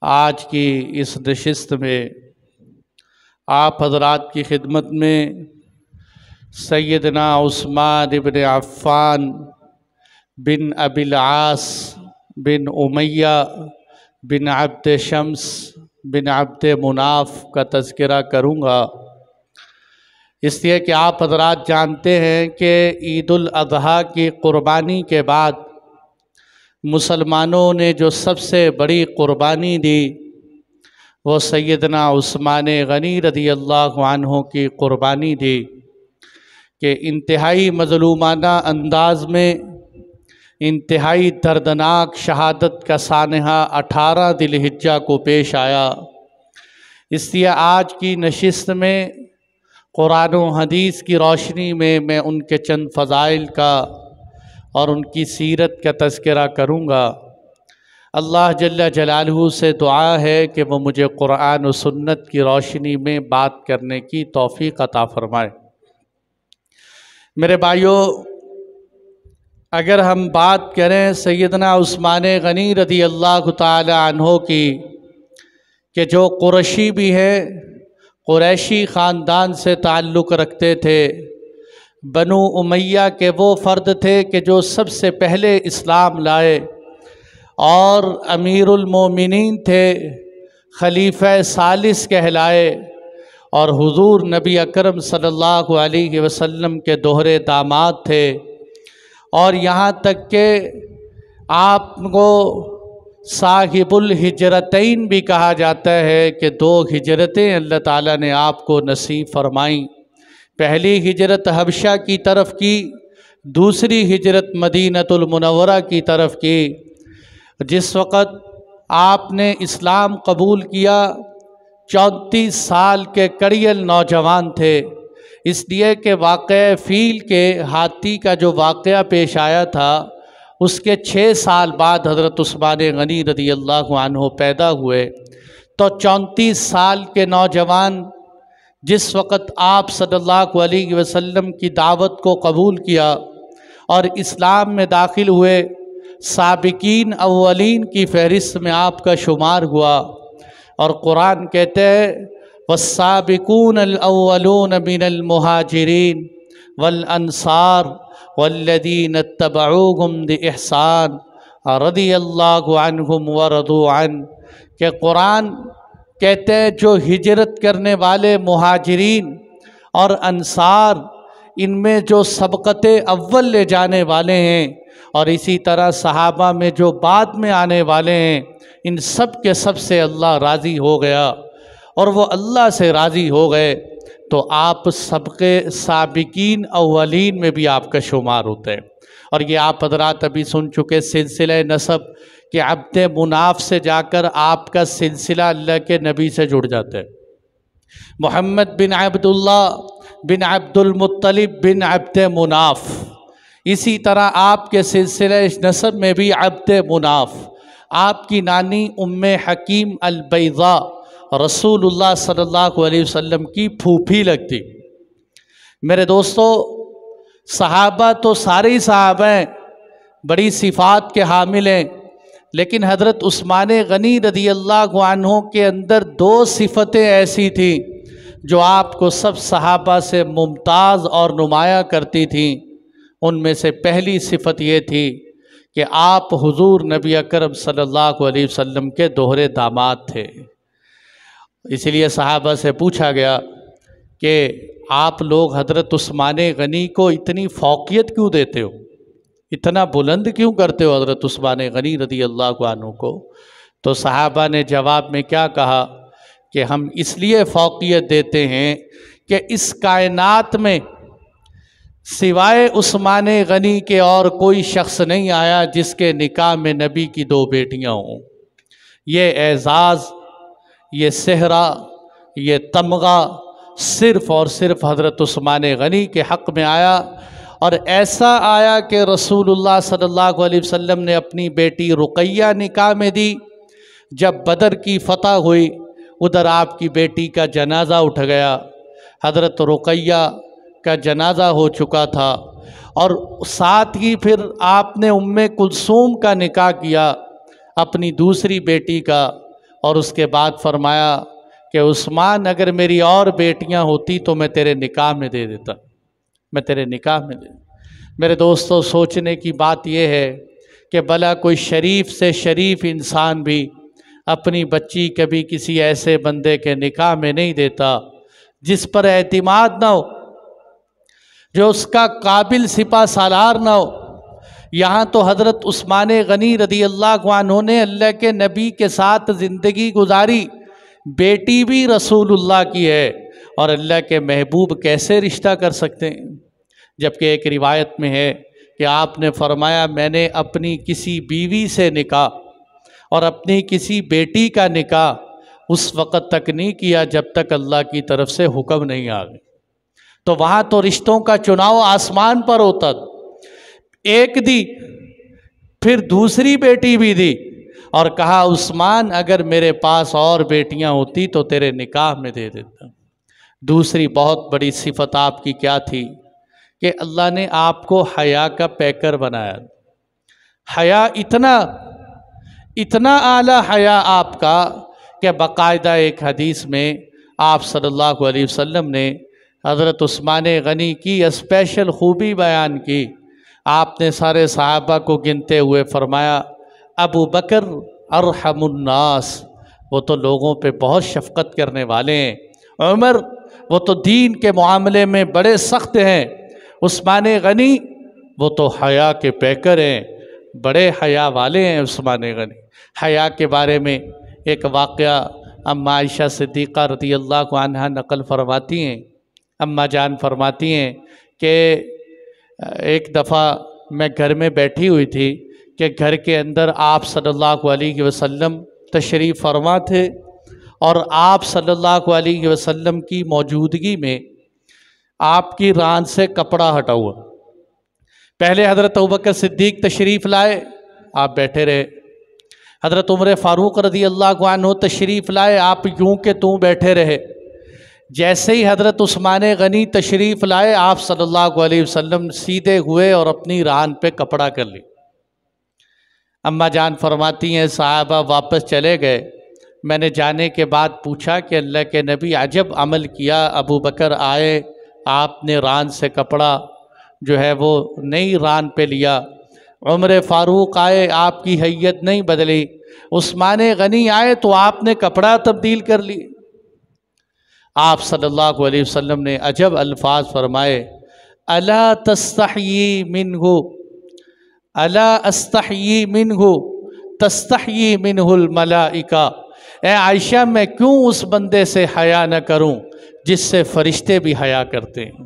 آج کی اس نشست میں آپ حضرات کی خدمت میں سیدنا عثمان بن عفان بن ابی العاص بن امیہ بن عبد شمس بن عبد مناف کا تذکرہ کروں گا، اس لیے کہ آپ حضرات جانتے ہیں کہ عید الاضحیٰ کی قربانی کے بعد مسلمانوں نے جو سب سے بڑی قربانی دی وہ سیدنا عثمان غنی رضی اللہ عنہ کی قربانی دی کہ انتہائی مظلومانہ انداز میں انتہائی دردناک شہادت کا سانحہ 18 ذی الحجہ کو پیش آیا۔ اس لیے آج کی نشست میں قرآن و حدیث کی روشنی میں ان کے چند فضائل کا اور ان کی سیرت کا تذکرہ کروں گا۔ اللہ جل جلالہ سے دعا ہے کہ وہ مجھے قرآن و سنت کی روشنی میں بات کرنے کی توفیق عطا فرمائے۔ میرے بھائیو، اگر ہم بات کریں سیدنا عثمان غنی رضی اللہ تعالی عنہ کی کہ جو قریشی بھی ہیں، قریشی خاندان سے تعلق رکھتے تھے، بنو امیہ کے وہ فرد تھے کہ جو سب سے پہلے اسلام لائے اور امیر المومنین تھے، خلیفہ ثالث کہلائے اور حضور نبی اکرم صلی اللہ علیہ وسلم کے دوہرے داماد تھے، اور یہاں تک کہ آپ کو صاحب الہجرتین بھی کہا جاتا ہے کہ 2 ہجرتیں اللہ تعالیٰ نے آپ کو نصیب فرمائیں۔ پہلی ہجرت حبشہ کی طرف کی، دوسری ہجرت مدینہ المنورہ کی طرف کی۔ جس وقت آپ نے اسلام قبول کیا 34 سال کے کڑیل نوجوان تھے، اس لیے کہ واقعہ فیل کے ہاتھی کا جو واقعہ پیش آیا تھا اس کے 6 سال بعد حضرت عثمان غنی رضی اللہ عنہ پیدا ہوئے، تو 34 سال کے نوجوان جس وقت آپ صلی اللہ علیہ وسلم کی دعوت کو قبول کیا اور اسلام میں داخل ہوئے، سابقین اولین کی فہرست میں آپ کا شمار ہوا، اور قرآن کہتے ہیں والسابقون الاولون من المہاجرین والانصار والذین اتبعوہم بإحسان رضی اللہ عنہم ورضوا عنہ، کہ قرآن کہتے ہیں جو ہجرت کرنے والے مہاجرین اور انصار ان میں جو سبقت اول لے جانے والے ہیں، اور اسی طرح صحابہ میں جو بعد میں آنے والے ہیں، ان سب کے سب سے اللہ راضی ہو گیا، اور وہ اللہ سے راضی ہو گئے تو آپ سابقین اولین میں بھی آپ کا شمار ہوتا ہے۔ اور یہ آپ حضرات ابھی سن چکے سلسلہ نسب کہ عبد مناف سے جا کر آپ کا سلسلہ اللہ کے نبی سے جڑ جاتا ہے، محمد بن عبداللہ بن عبد المطلب بن عبد مناف۔ اسی طرح آپ کے سلسلہ نسب میں بھی عبد مناف، آپ کی نانی ام حکیم البیضاء رسول اللہ صلی اللہ علیہ وسلم کی پھوپھی لگتی۔ میرے دوستو، صحابہ تو سارے ہی صحابہ ہیں، بڑی صفات کے حامل ہیں، لیکن حضرت عثمان غنی رضی اللہ عنہ کے اندر 2 صفتیں ایسی تھیں جو آپ کو سب صحابہ سے ممتاز اور نمایاں کرتی تھیں۔ ان میں سے پہلی صفت یہ تھی کہ آپ حضور نبی اکرم صلی اللہ علیہ وسلم کے دوہرے داماد تھے۔ اس لیے صحابہ سے پوچھا گیا کہ آپ لوگ حضرت عثمان غنی کو اتنی فوقیت کیوں دیتے ہو، اتنا بلند کیوں کرتے ہو حضرت عثمان غنی رضی اللہ عنہ کو؟ تو صحابہ نے جواب میں کیا کہا کہ ہم اس لیے فوقیت دیتے ہیں کہ اس کائنات میں سوائے عثمان غنی کے اور کوئی شخص نہیں آیا جس کے نکاح میں نبی کی 2 بیٹیاں ہوں۔ یہ اعزاز، یہ صحرا، یہ تمغہ صرف اور صرف حضرت عثمان غنی کے حق میں آیا، اور ایسا آیا کہ رسول اللہ صلی اللہ علیہ وسلم نے اپنی بیٹی رقیہ نکاح میں دی۔ جب بدر کی فتح ہوئی ادھر آپ کی بیٹی کا جنازہ اٹھ گیا، حضرت رقیہ کا جنازہ ہو چکا تھا، اور ساتھ ہی پھر آپ نے ام کلثوم کا نکاح کیا اپنی دوسری بیٹی کا، اور اس کے بعد فرمایا کہ عثمان اگر میری اور بیٹیاں ہوتی تو میں تیرے نکاح میں دے دیتا، میں تیرے نکاح میں دے دیتا۔ میرے دوستو، سوچنے کی بات یہ ہے کہ بھلا کوئی شریف سے شریف انسان بھی اپنی بچی کبھی کسی ایسے بندے کے نکاح میں نہیں دیتا جس پر اعتماد نہ ہو، جو اس کا قابل سپہ سالار نہ ہو۔ یہاں تو حضرت عثمان غنی رضی اللہ عنہ نے اللہ کے نبی کے ساتھ زندگی گزاری، بیٹی بھی رسول اللہ کی ہے، اور اللہ کے محبوب کیسے رشتہ کر سکتے ہیں؟ جبکہ ایک روایت میں ہے کہ آپ نے فرمایا میں نے اپنی کسی بیوی سے نکاح اور اپنی کسی بیٹی کا نکاح اس وقت تک نہیں کیا جب تک اللہ کی طرف سے حکم نہیں آ گیا۔ تو وہاں تو رشتوں کا چناؤ آسمان پر ہوتا، ایک دی پھر دوسری بیٹی بھی دی، اور کہا عثمان اگر میرے پاس اور بیٹیاں ہوتی تو تیرے نکاح میں دے دیتا۔ دوسری بہت بڑی صفت آپ کی کیا تھی کہ اللہ نے آپ کو حیا کا پیکر بنایا۔ حیا اتنا اعلیٰ حیا آپ کا کہ باقاعدہ ایک حدیث میں آپ صلی اللہ علیہ وسلم نے حضرت عثمان غنی کی اسپیشل خوبی بیان کی۔ آپ نے سارے صحابہ کو گنتے ہوئے فرمایا ابو بکر ارحم الناس، وہ تو لوگوں پہ بہت شفقت کرنے والے ہیں، عمر وہ تو دین کے معاملے میں بڑے سخت ہیں، عثمان غنی وہ تو حیا کے پیکر ہیں، بڑے حیا والے ہیں عثمان غنی۔ حیا کے بارے میں ایک واقعہ اماں عائشہ صدیقہ رضی اللہ عنہا نقل فرماتی ہیں۔ اماں جان فرماتی ہیں کہ ایک دفعہ میں گھر میں بیٹھی ہوئی تھی کہ گھر کے اندر آپ صلی اللہ علیہ وسلم تشریف فرما تھے، اور آپ صلی اللہ علیہ وسلم کی موجودگی میں آپ کی ران سے کپڑا ہٹا ہوا۔ پہلے حضرت ابوبکر صدیق تشریف لائے، آپ بیٹھے رہے، حضرت عمر فاروق رضی اللہ عنہ تشریف لائے، آپ یوں کہ توں بیٹھے رہے۔ جیسے ہی حضرت عثمان غنی تشریف لائے، آپ صلی اللہ علیہ وسلم سیدھے ہوئے اور اپنی ران پہ کپڑا کر لی۔ اماں جان فرماتی ہیں صحابہ واپس چلے گئے، میں نے جانے کے بعد پوچھا کہ اللہ کے نبی عجب عمل کیا، ابو بکر آئے، آپ نے ران سے کپڑا جو ہے وہ نئی ران پہ لیا، عمر فاروق آئے، آپ کی حیت نہیں بدلی، عثمان غنی آئے تو آپ نے کپڑا تبدیل کر لی۔ آپ صلی اللہ علیہ وسلم نے عجب الفاظ فرمائے، الا تستحیی منہ، الا استحیی منہ تستحیی منہ الملائکہ، اے عائشہ میں کیوں اس بندے سے حیا نہ کروں جس سے فرشتے بھی حیا کرتے ہیں،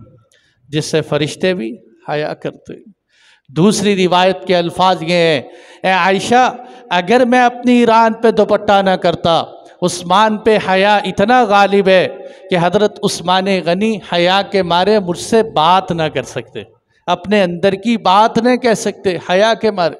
جس سے فرشتے بھی حیا کرتے ہیں۔ دوسری روایت کے الفاظ یہ ہیں، اے عائشہ اگر میں اپنی ران پہ دوپٹہ نہ کرتا، عثمان پہ حیا اتنا غالب ہے کہ حضرت عثمان غنی حیا کے مارے مجھ سے بات نہ کر سکتے، اپنے اندر کی بات نہیں کہہ سکتے، حیا کے مارے،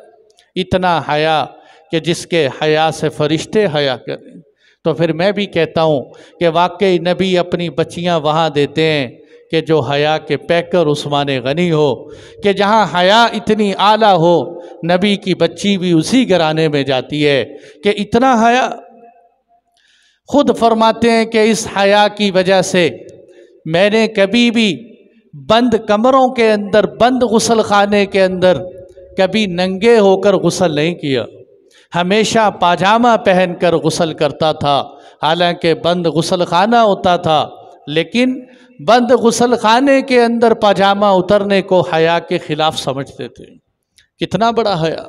اتنا حیا کہ جس کے حیا سے فرشتے حیا کریں۔ تو پھر میں بھی کہتا ہوں کہ واقعی نبی اپنی بچیاں وہاں دیتے ہیں کہ جو حیا کے پیکر عثمان غنی ہو، کہ جہاں حیا اتنی اعلیٰ ہو، نبی کی بچی بھی اسی گھرانے میں جاتی ہے کہ اتنا حیا۔ خود فرماتے ہیں کہ اس حیا کی وجہ سے میں نے کبھی بھی بند کمروں کے اندر، بند غسل خانے کے اندر کبھی ننگے ہو کر غسل نہیں کیا، ہمیشہ پاجامہ پہن کر غسل کرتا تھا، حالانکہ بند غسل خانہ ہوتا تھا، لیکن بند غسل خانے کے اندر پاجامہ اترنے کو حیا کے خلاف سمجھتے تھے۔ کتنا بڑا حیا!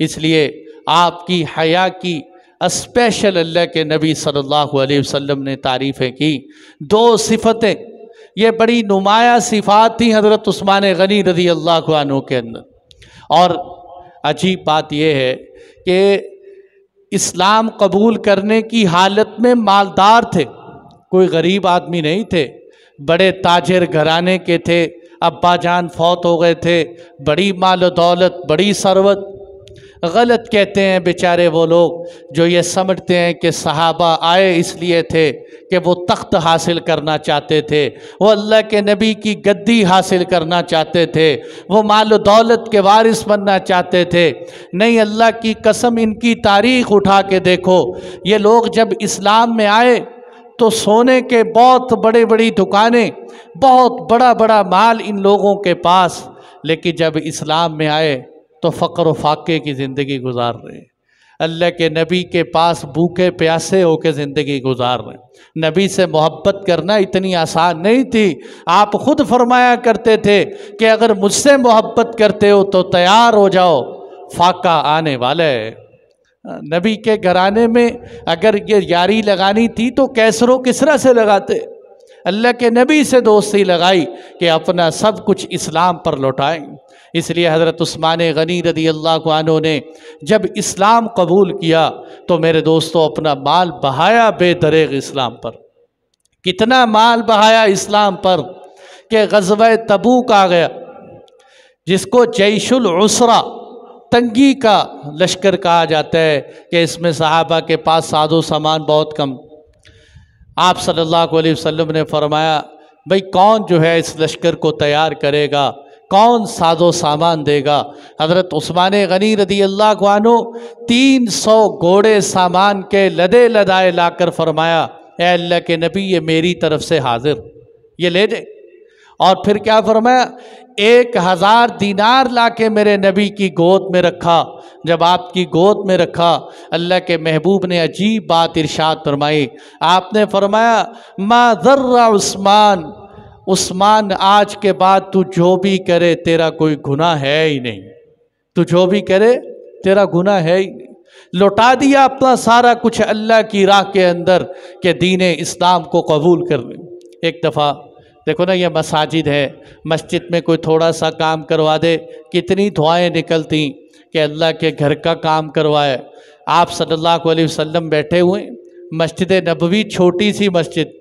اس لیے آپ کی حیا کی اسپیشل اللہ کے نبی صلی اللہ علیہ وسلم نے تعریفیں کی۔ دو صفتیں یہ بڑی نمایاں صفات تھیں حضرت عثمان غنی رضی اللہ عنہ کے اندر۔ اور عجیب بات یہ ہے کہ اسلام قبول کرنے کی حالت میں مالدار تھے، کوئی غریب آدمی نہیں تھے، بڑے تاجر گھرانے کے تھے، ابا جان فوت ہو گئے تھے، بڑی مال و دولت، بڑی ثروت، غلط کہتے ہیں بیچارے وہ لوگ جو یہ سمجھتے ہیں کہ صحابہ آئے اس لیے تھے کہ وہ تخت حاصل کرنا چاہتے تھے، وہ اللہ کے نبی کی گدی حاصل کرنا چاہتے تھے، وہ مال و دولت کے وارث بننا چاہتے تھے۔ نہیں، اللہ کی قسم ان کی تاریخ اٹھا کے دیکھو، یہ لوگ جب اسلام میں آئے تو سونے کے بہت بڑی دکانیں، بہت بڑا مال ان لوگوں کے پاس، لیکن جب اسلام میں آئے تو فقر و فاقے کی زندگی گزار رہے ہیں۔ اللہ کے نبی کے پاس بھوکے پیاسے ہو کے زندگی گزار رہے ہیں۔ نبی سے محبت کرنا اتنی آسان نہیں تھی۔ آپ خود فرمایا کرتے تھے کہ اگر مجھ سے محبت کرتے ہو تو تیار ہو جاؤ، فاقہ آنے والا ہے۔ نبی کے گھرانے میں اگر یہ یاری لگانی تھی تو کیسر و کسرا سے لگاتے۔ اللہ کے نبی سے دوستی لگائی کہ اپنا سب کچھ اسلام پر لوٹائیں۔ اس لیے حضرت عثمان غنی رضی اللہ عنہ نے جب اسلام قبول کیا تو میرے دوستو اپنا مال بہایا بے دریغ اسلام پر۔ کتنا مال بہایا اسلام پر کہ غزوہ تبوک آ گیا، جس کو جیش العسرہ، تنگی کا لشکر کہا جاتا ہے، کہ اس میں صحابہ کے پاس ساز و سامان بہت کم۔ آپ صلی اللہ علیہ وسلم نے فرمایا بھئی کون جو ہے اس لشکر کو تیار کرے گا، کون ساز و سامان دے گا؟ حضرت عثمان غنی رضی اللہ عنہ 300 گھوڑے سامان کے لدے لدائے لا کر فرمایا اے اللہ کے نبی یہ میری طرف سے حاضر، یہ لے دے۔ اور پھر کیا فرمایا؟ 1000 دینار لا کے میرے نبی کی گود میں رکھا۔ جب آپ کی گود میں رکھا، اللہ کے محبوب نے عجیب بات ارشاد فرمائی۔ آپ نے فرمایا ما ذر عثمان، عثمان آج کے بعد تو جو بھی کرے تیرا کوئی گناہ ہے ہی نہیں، تو جو بھی کرے تیرا گناہ ہے ہی نہیں۔ لوٹا دیا اپنا سارا کچھ اللہ کی راہ کے اندر کہ دین اسلام کو قبول کر لیں۔ ایک دفعہ دیکھو نا، یہ مساجد ہے، مسجد میں کوئی تھوڑا سا کام کروا دے کتنی دعائیں نکلتی کہ اللہ کے گھر کا کام کروائے۔ آپ صلی اللہ علیہ وسلم بیٹھے ہوئے، مسجد نبوی چھوٹی سی مسجد،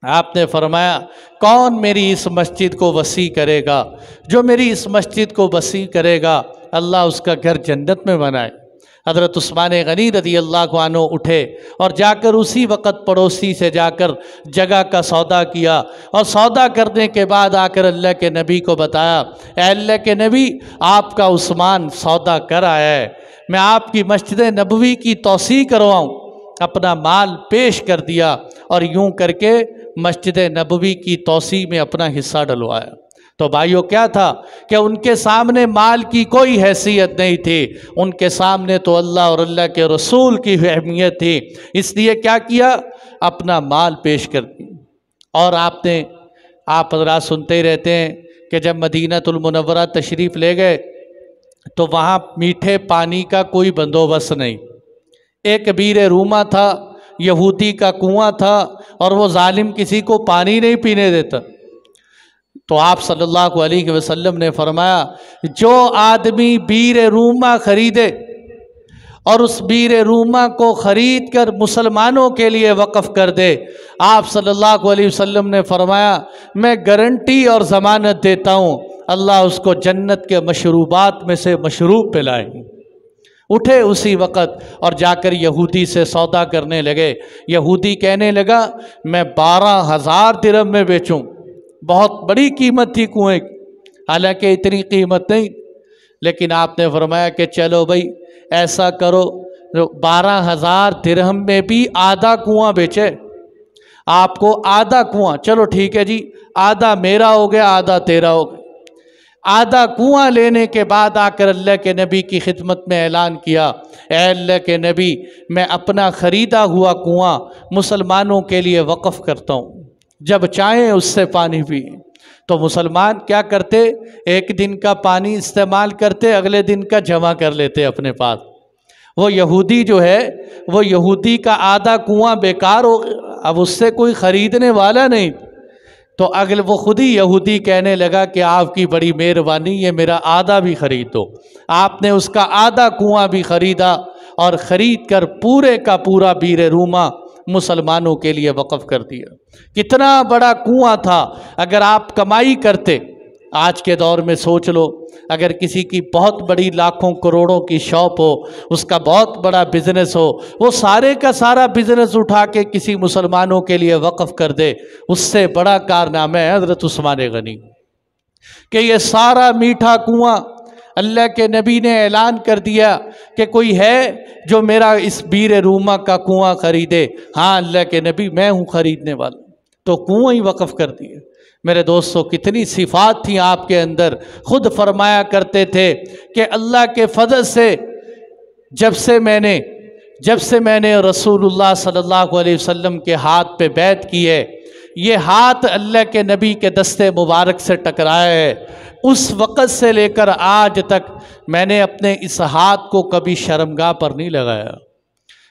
آپ نے فرمایا کون میری اس مسجد کو وسیع کرے گا؟ جو میری اس مسجد کو وسیع کرے گا اللہ اس کا گھر جنت میں بنائے۔ حضرت عثمان غنی رضی اللہ عنہ اٹھے اور جا کر اسی وقت پڑوسی سے جا کر جگہ کا سودا کیا، اور سودا کرنے کے بعد آ کر اللہ کے نبی کو بتایا اے اللہ کے نبی آپ کا عثمان سودا کر آیا ہے، میں آپ کی مسجد نبوی کی توسیع کرواؤں۔ اپنا مال پیش کر دیا اور یوں کر کے مسجد نبوی کی توسیع میں اپنا حصہ ڈلوایا۔ تو بھائیو کیا تھا کہ ان کے سامنے مال کی کوئی حیثیت نہیں تھی، ان کے سامنے تو اللہ اور اللہ کے رسول کی اہمیت تھی، اس لیے کیا کیا؟ اپنا مال پیش کر دی۔ اور آپ حضرات سنتے ہی رہتے ہیں کہ جب مدینہ المنورہ تشریف لے گئے تو وہاں میٹھے پانی کا کوئی بندوبست نہیں۔ ایک بیر روما تھا، یہودی کا کنواں تھا، اور وہ ظالم کسی کو پانی نہیں پینے دیتا۔ تو آپ صلی اللہ علیہ وسلم نے فرمایا جو آدمی بیر روما خریدے اور اس بیر روما کو خرید کر مسلمانوں کے لیے وقف کر دے، آپ صلی اللہ علیہ وسلم نے فرمایا میں گارنٹی اور ضمانت دیتا ہوں اللہ اس کو جنت کے مشروبات میں سے مشروب پلائیں۔ اٹھے اسی وقت اور جا کر یہودی سے سودا کرنے لگے۔ یہودی کہنے لگا میں 12,000 درہم میں بیچوں۔ بہت بڑی قیمت تھی کنویں کی، حالانکہ اتنی قیمت نہیں، لیکن آپ نے فرمایا کہ چلو بھائی ایسا کرو 12,000 درہم میں بھی آدھا کنواں بیچے، آپ کو آدھا کنواں، چلو ٹھیک ہے جی، آدھا میرا ہو گیا آدھا تیرا ہو گیا۔ آدھا کنواں لینے کے بعد آ کر اللہ کے نبی کی خدمت میں اعلان کیا اے اللہ کے نبی میں اپنا خریدا ہوا کنواں مسلمانوں کے لیے وقف کرتا ہوں، جب چاہیں اس سے پانی پئیں۔ تو مسلمان کیا کرتے؟ ایک دن کا پانی استعمال کرتے، اگلے دن کا جمع کر لیتے اپنے پاس۔ وہ یہودی جو ہے، وہ یہودی کا آدھا کنواں بیکار ہو گیا، اب اس سے کوئی خریدنے والا نہیں۔ تو اگلے وہ خود ہی یہودی کہنے لگا کہ آپ کی بڑی مہربانی، یہ میرا آدھا بھی خرید دو۔ آپ نے اس کا آدھا کنواں بھی خریدا اور خرید کر پورے کا پورا بیر روما مسلمانوں کے لیے وقف کر دیا۔ کتنا بڑا کنواں تھا، اگر آپ کمائی کرتے آج کے دور میں سوچ لو، اگر کسی کی بہت بڑی لاکھوں کروڑوں کی شاپ ہو، اس کا بہت بڑا بزنس ہو، وہ سارے کا سارا بزنس اٹھا کے کسی مسلمانوں کے لیے وقف کر دے، اس سے بڑا کارنامہ ہے حضرت عثمان غنی کہ یہ سارا میٹھا کنواں اللہ کے نبی نے اعلان کر دیا کہ کوئی ہے جو میرا اس بیر روما کا کنواں خریدے؟ ہاں اللہ کے نبی میں ہوں خریدنے والا، تو کنواں ہی وقف کر دیا۔ میرے دوستو کتنی صفات تھیں آپ کے اندر، خود فرمایا کرتے تھے کہ اللہ کے فضل سے جب سے میں نے رسول اللہ صلی اللہ علیہ وسلم کے ہاتھ پہ بیعت کی ہے، یہ ہاتھ اللہ کے نبی کے دستے مبارک سے ٹکرایا ہے، اس وقت سے لے کر آج تک میں نے اپنے اس ہاتھ کو کبھی شرمگاہ پر نہیں لگایا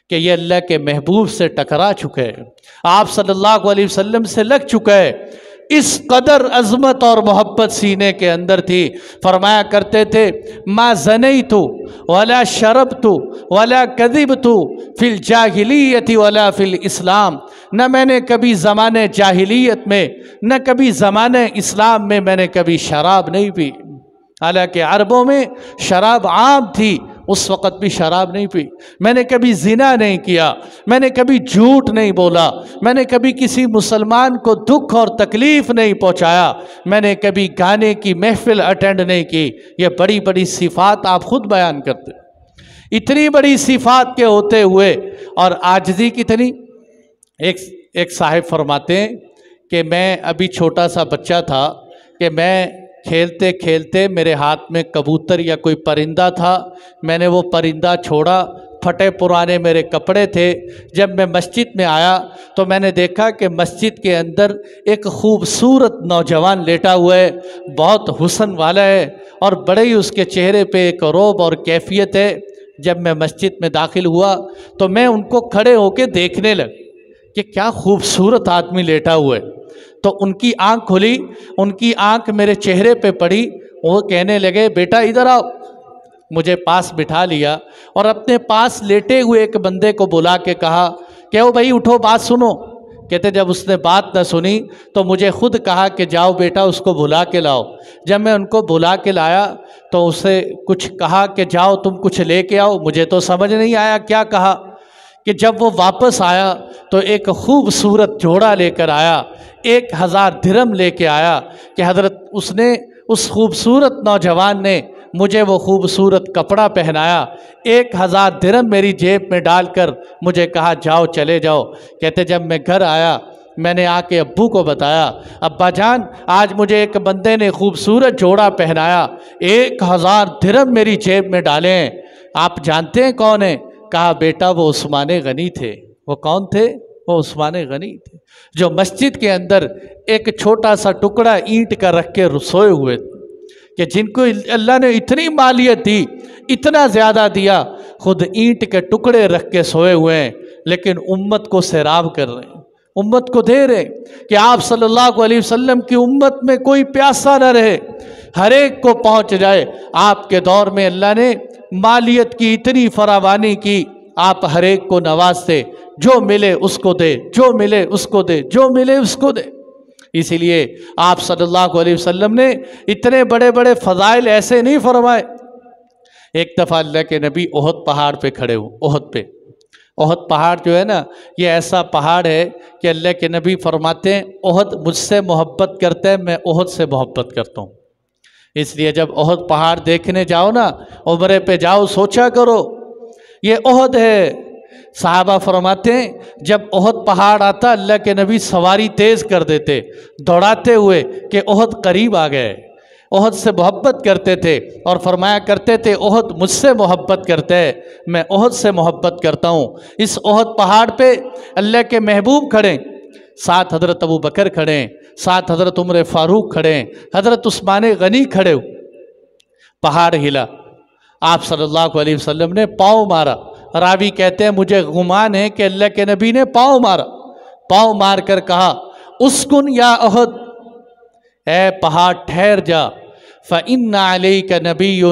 کہ یہ اللہ کے محبوب سے ٹکرا چکا ہے، آپ صلی اللہ علیہ وسلم سے لگ چکا ہے۔ اس قدر عظمت اور محبت سینے کے اندر تھی، فرمایا کرتے تھے ما زنیت ولا شربت ولا کذبت فی الجاہلیت ولا فی الاسلام، نہ میں نے کبھی زمانے جاہلیت میں نہ کبھی زمانے اسلام میں میں نے کبھی شراب نہیں پی، حالانکہ عربوں میں شراب عام تھی، اس وقت بھی شراب نہیں پی، میں نے کبھی زنا نہیں کیا، میں نے کبھی جھوٹ نہیں بولا، میں نے کبھی کسی مسلمان کو دکھ اور تکلیف نہیں پہنچایا، میں نے کبھی گانے کی محفل اٹینڈ نہیں کی۔ یہ بڑی بڑی صفات آپ خود بیان کرتے، اتنی بڑی صفات کے ہوتے ہوئے اور عاجزی کتنی۔ ایک صاحب فرماتے ہیں کہ میں ابھی چھوٹا سا بچہ تھا کہ میں کھیلتے کھیلتے میرے ہاتھ میں کبوتر یا کوئی پرندہ تھا، میں نے وہ پرندہ چھوڑا، پھٹے پرانے میرے کپڑے تھے، جب میں مسجد میں آیا تو میں نے دیکھا کہ مسجد کے اندر ایک خوبصورت نوجوان لیٹا ہوا ہے، بہت حسن والا ہے اور بڑے ہی اس کے چہرے پہ ایک روب اور کیفیت ہے۔ جب میں مسجد میں داخل ہوا تو میں ان کو کھڑے ہو کے دیکھنے لگ کہ کیا خوبصورت آدمی لیٹا ہوا ہے، تو ان کی آنکھ کھلی، ان کی آنکھ میرے چہرے پہ پڑی، وہ کہنے لگے بیٹا ادھر آؤ، مجھے پاس بٹھا لیا اور اپنے پاس لیٹے ہوئے ایک بندے کو بلا کے کہا کہ او بھائی اٹھو بات سنو۔ کہتے جب اس نے بات نہ سنی تو مجھے خود کہا کہ جاؤ بیٹا اس کو بلا کے لاؤ۔ جب میں ان کو بلا کے لایا تو اسے کچھ کہا کہ جاؤ تم کچھ لے کے آؤ، مجھے تو سمجھ نہیں آیا کیا کہا، کہ جب وہ واپس آیا تو ایک خوبصورت جوڑا لے کر آیا، 1000 درہم لے کے آیا کہ حضرت اس خوبصورت نوجوان نے مجھے وہ خوبصورت کپڑا پہنایا، 1000 درہم میری جیب میں ڈال کر مجھے کہا جاؤ چلے جاؤ۔ کہتے جب میں گھر آیا میں نے آ کے ابو کو بتایا، ابا جان آج مجھے ایک بندے نے خوبصورت جوڑا پہنایا، 1000 درہم میری جیب میں ڈالے ہیں، آپ جانتے ہیں کون ہیں؟ کہا بیٹا وہ عثمان غنی تھے۔ وہ کون تھے؟ وہ عثمان غنی تھے جو مسجد کے اندر ایک چھوٹا سا ٹکڑا اینٹ کا رکھ کے سوئے ہوئے تھے، کہ جن کو اللہ نے اتنی مالیت دی، اتنا زیادہ دیا، خود اینٹ کے ٹکڑے رکھ کے سوئے ہوئے ہیں، لیکن امت کو سیراب کر رہے ہیں، امت کو دے رہے کہ آپ صلی اللہ علیہ وسلم کی امت میں کوئی پیاسا نہ رہے، ہر ایک کو پہنچ جائے۔ آپ کے دور میں اللہ نے مالیت کی اتنی فراوانی کی، آپ ہر ایک کو نوازتے، جو ملے اس کو دے، جو ملے اس کو دے، جو ملے اس کو دے۔ اسی لیے آپ صلی اللہ علیہ وسلم نے اتنے بڑے بڑے فضائل ایسے نہیں فرمائے۔ ایک دفعہ اللہ کے نبی احد پہاڑ پہ کھڑے ہو، احد پہاڑ جو ہے نا یہ ایسا پہاڑ ہے کہ اللہ کے نبی فرماتے ہیں احد مجھ سے محبت کرتے ہیں، میں احد سے محبت کرتا ہوں۔ اس لیے جب احد پہاڑ دیکھنے جاؤ نا، عمرے پہ جاؤ، سوچا کرو یہ احد ہے۔ صحابہ فرماتے ہیں جب احد پہاڑ آتا اللہ کے نبی سواری تیز کر دیتے دوڑاتے ہوئے کہ احد قریب آ گئے، احد سے محبت کرتے تھے اور فرمایا کرتے تھے احد مجھ سے محبت کرتے ہے، میں احد سے محبت کرتا ہوں۔ اس احد پہاڑ پہ اللہ کے محبوب کھڑے، ساتھ حضرت ابو بکر کھڑے، ساتھ حضرت عمر فاروق کھڑے، حضرت عثمان غنی کھڑے، پہاڑ ہلا، آپ صلی اللہ علیہ وسلم نے پاؤں مارا، راوی کہتے ہیں مجھے گمان ہے کہ اللہ کے نبی نے پاؤں مارا، پاؤں مار کر کہا اسکن یا احد، اے پہاڑ ٹھہر جا، فَإِنَّ عَلَيْكَ نَبِيٌّ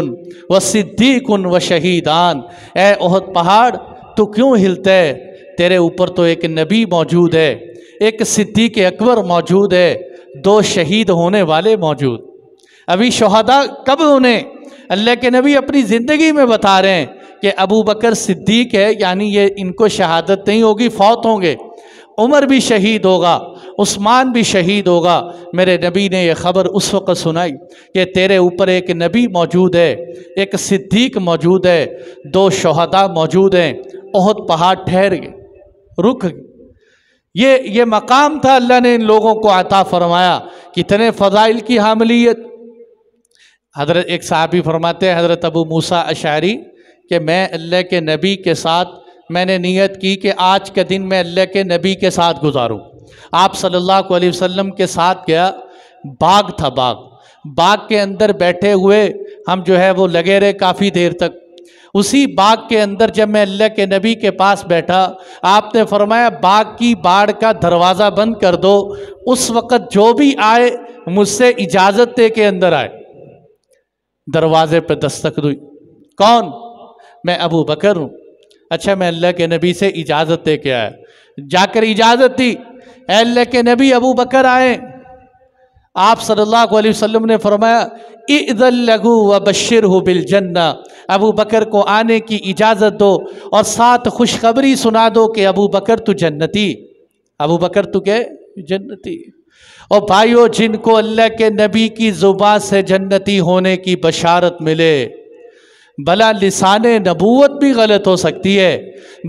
وَصِدِّيقٌ وَشَهِيدان، اے احد پہاڑ تو کیوں ہلتا ہے؟ تیرے اوپر تو ایک نبی موجود ہے، ایک صدیق اکبر موجود ہے، 2 شہید ہونے والے موجود۔ ابھی شہداء کب انہیں اللہ کے نبی اپنی زندگی میں بتا رہے ہیں کہ ابو بکر صدیق ہے، یعنی یہ ان کو شہادت نہیں ہوگی، فوت ہوں گے، عمر بھی شہید ہوگا، عثمان بھی شہید ہوگا۔ میرے نبی نے یہ خبر اس وقت سنائی کہ تیرے اوپر ایک نبی موجود ہے، ایک صدیق موجود ہے، 2 شہداء موجود ہیں۔ احد پہاڑ ٹھہر گئے، رک گئے۔ یہ مقام تھا اللہ نے ان لوگوں کو عطا فرمایا۔ کتنے فضائل کی حاملیت۔ حضرت ایک صحابی فرماتے ہیں، حضرت ابو موسیٰ اشعری، کہ میں اللہ کے نبی کے ساتھ میں نے نیت کی کہ آج کا دن میں اللہ کے نبی کے ساتھ گزاروں۔ آپ صلی اللہ علیہ وسلم کے ساتھ گیا، باغ تھا، باغ کے اندر بیٹھے ہوئے ہم جو ہے وہ لگے رہے کافی دیر تک۔ اسی باغ کے اندر جب میں اللہ کے نبی کے پاس بیٹھا، آپ نے فرمایا باغ کی باڑ کا دروازہ بند کر دو، اس وقت جو بھی آئے مجھ سے اجازت دے کے اندر آئے۔ دروازے پہ دستک ہوئی، کون؟ میں ابو بکر ہوں۔ اچھا، میں اللہ کے نبی سے اجازت دے کے آیا، جا کر اجازت دی، اے اللہ کے نبی ابو بکر آئے۔ آپ صلی اللہ علیہ وسلم نے فرمایا اِذن لہو وبشرہ بالجنہ، ابو بکر کو آنے کی اجازت دو اور ساتھ خوشخبری سنا دو کہ ابو بکر تو جنتی، ابو بکر تو کیا جنتی۔ اور بھائیو، جن کو اللہ کے نبی کی زبان سے جنتی ہونے کی بشارت ملے، بلا لسان نبوت بھی غلط ہو سکتی ہے،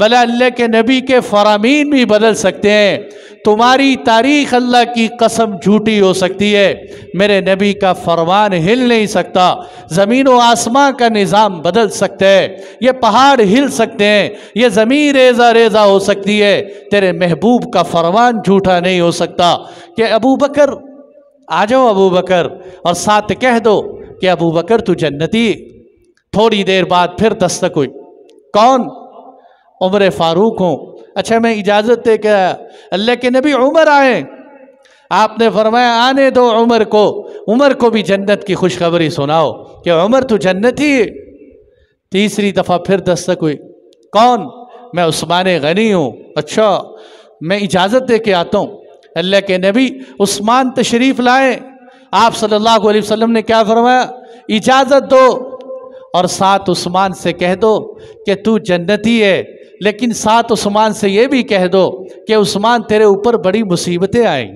بلا اللہ کے نبی کے فرامین بھی بدل سکتے ہیں، تمہاری تاریخ اللہ کی قسم جھوٹی ہو سکتی ہے، میرے نبی کا فرمان ہل نہیں سکتا، زمین و آسمان کا نظام بدل سکتا ہے، یہ پہاڑ ہل سکتے ہیں، یہ زمین ریزہ ریزہ ہو سکتی ہے، تیرے محبوب کا فرمان جھوٹا نہیں ہو سکتا کہ ابو بکر آ جاؤ، ابو بکر، اور ساتھ کہہ دو کہ ابو بکر تو جنتی۔ تھوڑی دیر بعد پھر دستک ہوئی، کون؟ عمر فاروق ہوں۔ اچھا، میں اجازت دے کے آیا، اللہ کے نبی عمر آئے، آپ نے فرمایا آنے دو عمر کو، عمر کو بھی جنت کی خوشخبری سناؤ کہ عمر تو جنتی ہے۔ تیسری دفعہ پھر دستک ہوئی، کون؟ میں عثمان غنی ہوں۔ اچھا، میں اجازت دے کے آتا ہوں۔ اللہ کے نبی عثمان تشریف لائے، آپ صلی اللہ علیہ وسلم نے کیا فرمایا؟ اجازت دو اور ساتھ عثمان سے کہہ دو کہ تو جنتی ہے، لیکن ساتھ عثمان سے یہ بھی کہہ دو کہ عثمان تیرے اوپر بڑی مصیبتیں آئیں،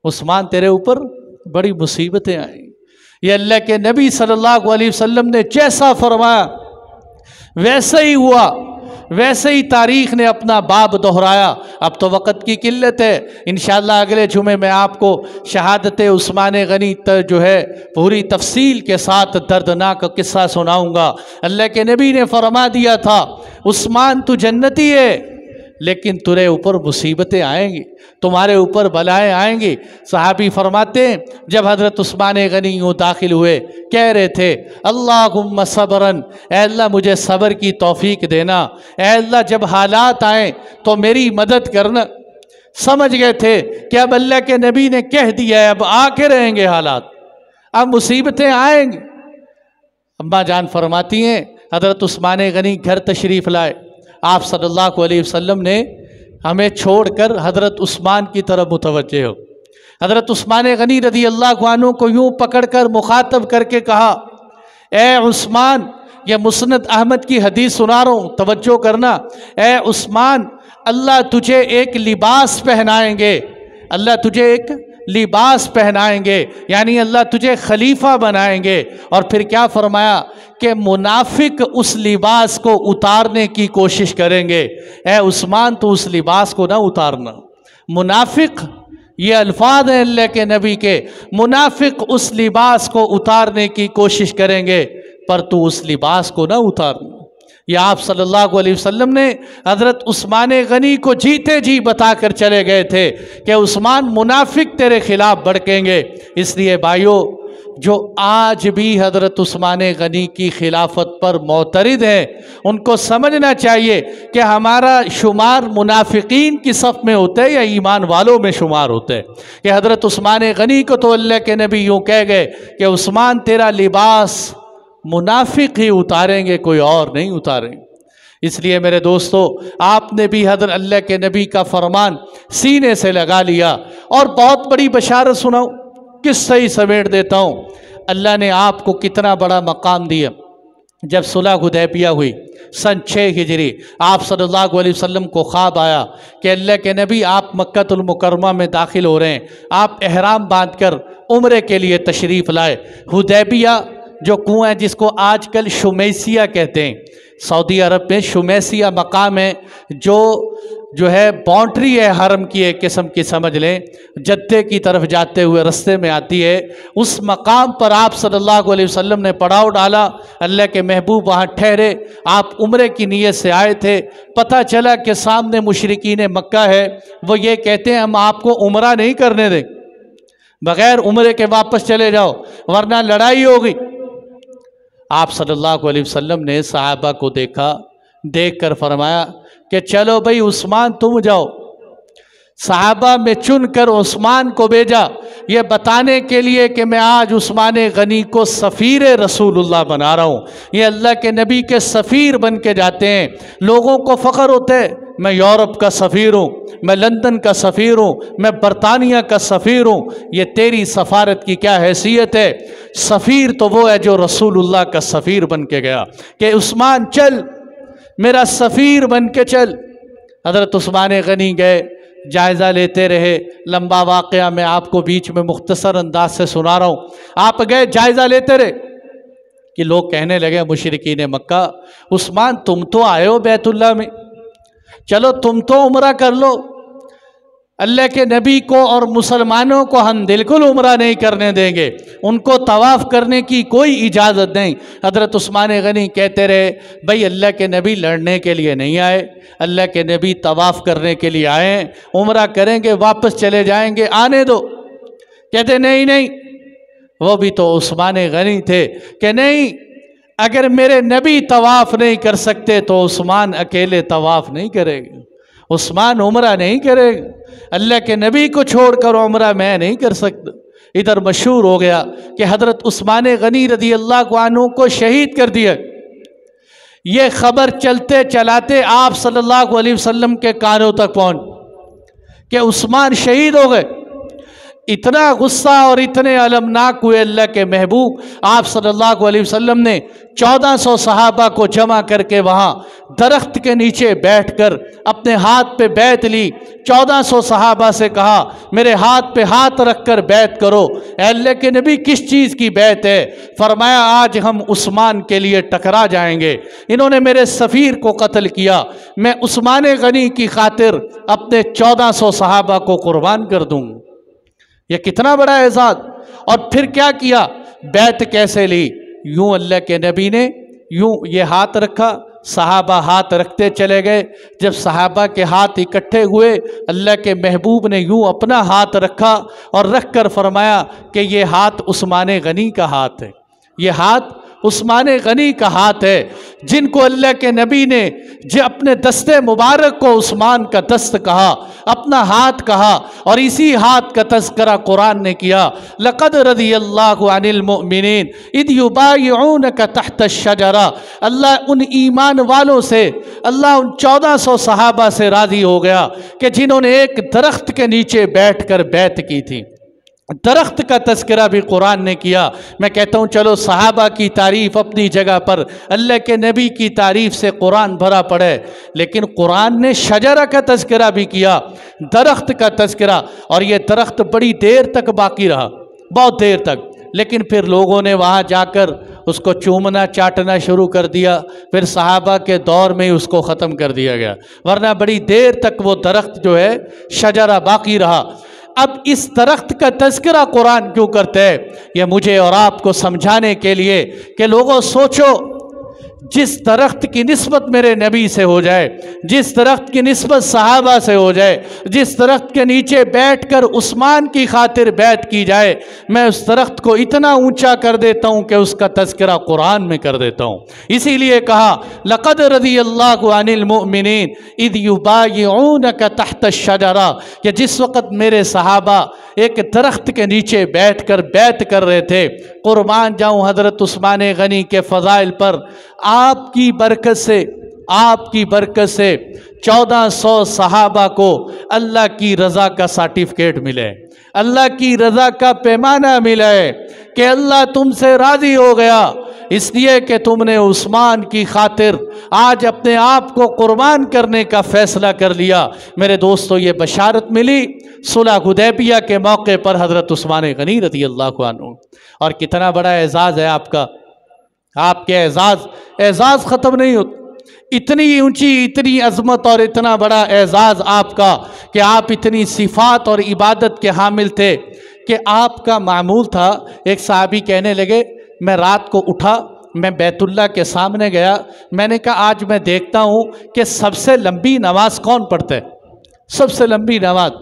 عثمان تیرے اوپر بڑی مصیبتیں آئیں۔ یہ اللہ کے نبی صلی اللہ علیہ وسلم نے جیسا فرمایا ویسا ہی ہوا، ویسے ہی تاریخ نے اپنا باب دہرایا۔ اب تو وقت کی قلت ہے، انشاءاللہ اگلے جمعے میں آپ کو شہادت عثمان غنی جو ہے پوری تفصیل کے ساتھ دردناک قصہ سناؤں گا۔ اللہ کے نبی نے فرما دیا تھا عثمان تو جنتی ہے، لیکن تیرے اوپر مصیبتیں آئیں گی، تمہارے اوپر بلائیں آئیں گی۔ صحابی فرماتے ہیں جب حضرت عثمان غنی یوں داخل ہوئے، کہہ رہے تھے اللہم صبرن، اے اللہ مجھے صبر کی توفیق دینا، اے اللہ جب حالات آئیں تو میری مدد کرنا۔ سمجھ گئے تھے کہ اب اللہ کے نبی نے کہہ دیا ہے، اب آ کے رہیں گے حالات، اب مصیبتیں آئیں گی۔ اماں جان فرماتی ہیں حضرت عثمان غنی گھر تشریف لائے، آپ صلی اللہ علیہ وسلم نے ہمیں چھوڑ کر حضرت عثمان کی طرف متوجہ ہو۔ حضرت عثمان غنی رضی اللہ عنہ کو یوں پکڑ کر مخاطب کر کے کہا، اے عثمان، یہ مسند احمد کی حدیث سنا رہا ہوں، توجہ کرنا، اے عثمان، اللہ تجھے ایک لباس پہنائیں گے، اللہ تجھے ایک لباس پہنائیں گے، یعنی اللہ تجھے خلیفہ بنائیں گے۔ اور پھر کیا فرمایا کہ منافق اس لباس کو اتارنے کی کوشش کریں گے۔ اے عثمان، تو اس لباس کو نہ اتارنا۔ منافق، یہ الفاظ ہیں اللہ کے نبی کے، منافق اس لباس کو اتارنے کی کوشش کریں گے، پر تو اس لباس کو نہ اتارنا۔ یہ آپ صلی اللہ علیہ وسلم نے حضرت عثمان غنی کو جیتے جی بتا کر چلے گئے تھے کہ عثمان منافق تیرے خلاف بھڑکیں گے۔ اس لیے بھائیو، جو آج بھی حضرت عثمان غنی کی خلافت پر معترض ہیں، ان کو سمجھنا چاہیے کہ ہمارا شمار منافقین کی صف میں ہوتا ہے یا ایمان والوں میں شمار ہوتا ہے۔ کہ حضرت عثمان غنی کو تو اللہ کے نبی یوں کہہ گئے کہ عثمان تیرا لباس منافق ہی اتاریں گے، کوئی اور نہیں اتاریں گے۔ اس لیے میرے دوستو، آپ نے بھی حضرت اللہ کے نبی کا فرمان سینے سے لگا لیا۔ اور بہت بڑی بشارت سناؤں، قصہ ہی سمیٹ دیتا ہوں۔ اللہ نے آپ کو کتنا بڑا مقام دیا۔ جب صلح حدیبیہ ہوئی سن 6 ہجری، آپ صلی اللہ علیہ وسلم کو خواب آیا کہ اللہ کے نبی آپ مکہ المکرمہ میں داخل ہو رہے ہیں، آپ احرام باندھ کر عمرے کے لیے تشریف لائے۔ حدیبیہ جو کنواں ہے جس کو آج کل شمیسیہ کہتے ہیں، سعودی عرب میں شمیسیہ مقام ہے جو ہے باؤنڈری ہے حرم کی، ایک قسم کی سمجھ لیں، جدے کی طرف جاتے ہوئے رستے میں آتی ہے۔ اس مقام پر آپ صلی اللہ علیہ وسلم نے پڑاؤ ڈالا، اللہ کے محبوب وہاں ٹھہرے، آپ عمرے کی نیت سے آئے تھے۔ پتہ چلا کہ سامنے مشرکین مکہ ہے، وہ یہ کہتے ہیں ہم آپ کو عمرہ نہیں کرنے دیں، بغیر عمرے کے واپس چلے جاؤ ورنہ لڑائی ہوگی۔ آپ صلی اللہ علیہ وسلم نے صحابہ کو دیکھا، دیکھ کر فرمایا کہ چلو بھائی عثمان تم جاؤ۔ صحابہ میں چن کر عثمان کو بھیجا، یہ بتانے کے لیے کہ میں آج عثمان غنی کو سفیر رسول اللہ بنا رہا ہوں، یہ اللہ کے نبی کے سفیر بن کے جاتے ہیں۔ لوگوں کو فخر ہوتا ہے میں یورپ کا سفیر ہوں، میں لندن کا سفیر ہوں، میں برطانیہ کا سفیر ہوں۔ یہ تیری سفارت کی کیا حیثیت ہے؟ سفیر تو وہ ہے جو رسول اللہ کا سفیر بن کے گیا کہ عثمان چل میرا سفیر بن کے چل۔ حضرت عثمان غنی گئے، جائزہ لیتے رہے، لمبا واقعہ میں آپ کو بیچ میں مختصر انداز سے سنا رہا ہوں۔ آپ گئے جائزہ لیتے رہے کہ لوگ کہنے لگے مشرکین مکہ، عثمان تم تو آئے ہو بیت اللہ میں، چلو تم تو عمرہ کر لو، اللہ کے نبی کو اور مسلمانوں کو ہم بالکل عمرہ نہیں کرنے دیں گے، ان کو طواف کرنے کی کوئی اجازت نہیں۔ حضرت عثمان غنی کہتے رہے بھائی اللہ کے نبی لڑنے کے لیے نہیں آئے، اللہ کے نبی طواف کرنے کے لیے آئے ہیں، عمرہ کریں گے واپس چلے جائیں گے، آنے دو۔ کہتے نہیں، وہ بھی تو عثمان غنی تھے کہ نہیں، اگر میرے نبی طواف نہیں کر سکتے تو عثمان اکیلے طواف نہیں کرے گا، عثمان عمرہ نہیں کرے گا، اللہ کے نبی کو چھوڑ کر عمرہ میں نہیں کر سکتا۔ ادھر مشہور ہو گیا کہ حضرت عثمان غنی رضی اللہ عنہ کو شہید کر دیا۔ یہ خبر چلتے چلاتے آپ صلی اللہ علیہ وسلم کے کانوں تک پہنچ کہ عثمان شہید ہو گئے۔ اتنا غصہ اور اتنے المناک ہوئے اللہ کے محبوب، آپ صلی اللہ علیہ وسلم نے 1400 صحابہ کو جمع کر کے وہاں درخت کے نیچے بیٹھ کر اپنے ہاتھ پہ بیعت لی۔ 1400 صحابہ سے کہا میرے ہاتھ پہ ہاتھ رکھ کر بیعت کرو۔ اے اللہ کے نبی کس چیز کی بیعت ہے؟ فرمایا آج ہم عثمان کے لیے ٹکرا جائیں گے، انہوں نے میرے سفیر کو قتل کیا، میں عثمان غنی کی خاطر اپنے 1400 صحابہ کو قربان کر دوں۔ یہ کتنا بڑا اعزاز! اور پھر کیا کیا؟ بیعت کیسے لی؟ یوں اللہ کے نبی نے یوں یہ ہاتھ رکھا، صحابہ ہاتھ رکھتے چلے گئے۔ جب صحابہ کے ہاتھ اکٹھے ہوئے، اللہ کے محبوب نے یوں اپنا ہاتھ رکھا اور رکھ کر فرمایا کہ یہ ہاتھ عثمان غنی کا ہاتھ ہے، یہ ہاتھ عثمان غنی کا ہاتھ ہے، جن کو اللہ کے نبی نے اپنے دست مبارک کو عثمان کا دست کہا، اپنا ہاتھ کہا، اور اسی ہاتھ کا تذکرہ قرآن نے کیا۔ لقد رضی اللہ عن المؤمنین اذ یبایعونک تحت الشجرہ، اللہ ان ایمان والوں سے، اللہ ان 1400 صحابہ سے راضی ہو گیا کہ جنہوں نے ایک درخت کے نیچے بیٹھ کر بیعت کی تھی۔ درخت کا تذکرہ بھی قرآن نے کیا۔ میں کہتا ہوں چلو صحابہ کی تعریف اپنی جگہ پر، اللہ کے نبی کی تعریف سے قرآن بھرا پڑے، لیکن قرآن نے شجرہ کا تذکرہ بھی کیا، درخت کا تذکرہ، اور یہ درخت بڑی دیر تک باقی رہا، بہت دیر تک، لیکن پھر لوگوں نے وہاں جا کر اس کو چومنا چاٹنا شروع کر دیا، پھر صحابہ کے دور میں اس کو ختم کر دیا گیا، ورنہ بڑی دیر تک وہ درخت جو ہے شجرہ باقی رہا۔ اب اس درخت کا تذکرہ قرآن کیوں کرتا ہے؟ یہ مجھے اور آپ کو سمجھانے کے لیے کہ لوگوں سوچو، جس درخت کی نسبت میرے نبی سے ہو جائے، جس درخت کی نسبت صحابہ سے ہو جائے، جس درخت کے نیچے بیٹھ کر عثمان کی خاطر بیعت کی جائے، میں اس درخت کو اتنا اونچا کر دیتا ہوں کہ اس کا تذکرہ قرآن میں کر دیتا ہوں۔ اسی لیے کہا لقد رضی اللہ عن المؤمنین اذ یبایعونک تحت الشجرہ، کہ جس وقت میرے صحابہ ایک درخت کے نیچے بیٹھ کر بیعت کر رہے تھے۔ قربان جاؤں حضرت عثمان غنی کے فضائل پر، آپ کی برکت سے 1400 صحابہ کو اللہ کی رضا کا سرٹیفکیٹ ملے، اللہ کی رضا کا پیمانہ ملا ہے کہ اللہ تم سے راضی ہو گیا اس لیے کہ تم نے عثمان کی خاطر آج اپنے آپ کو قربان کرنے کا فیصلہ کر لیا۔ میرے دوستو، یہ بشارت ملی صلح حدیبیہ کے موقع پر حضرت عثمان غنی رضی اللہ عنہ، اور کتنا بڑا اعزاز ہے آپ کا، آپ کے اعزاز ختم نہیں ہوتا، اتنی اونچی، اتنی عظمت اور اتنا بڑا اعزاز آپ کا کہ آپ اتنی صفات اور عبادت کے حامل تھے کہ آپ کا معمول تھا۔ ایک صحابی کہنے لگے میں رات کو اٹھا، میں بیت اللہ کے سامنے گیا، میں نے کہا آج میں دیکھتا ہوں کہ سب سے لمبی نماز کون پڑھتے ہے، سب سے لمبی نماز،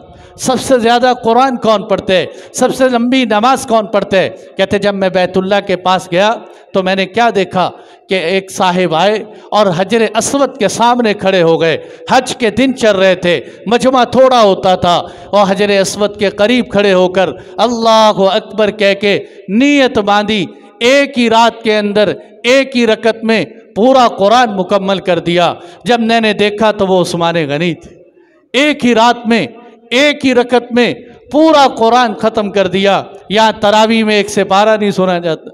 سب سے زیادہ قرآن کون پڑھتے ہے، سب سے لمبی نماز کون پڑھتے ہے؟ کہتے جب میں بیت اللہ کے پاس گیا تو میں نے کیا دیکھا کہ ایک صاحب آئے اور حجر اسود کے سامنے کھڑے ہو گئے، حج کے دن چل رہے تھے، مجمع تھوڑا ہوتا تھا، اور حجر اسود کے قریب کھڑے ہو کر اللہ اکبر کہہ کے نیت باندھی، ایک ہی رات کے اندر ایک ہی رکعت میں پورا قرآن مکمل کر دیا۔ جب میں نے دیکھا تو وہ عثمان غنی تھے، ایک ہی رات میں ایک ہی رکعت میں پورا قرآن ختم کر دیا۔ یہاں تراویح میں ایک سپارہ نہیں سنا جاتا،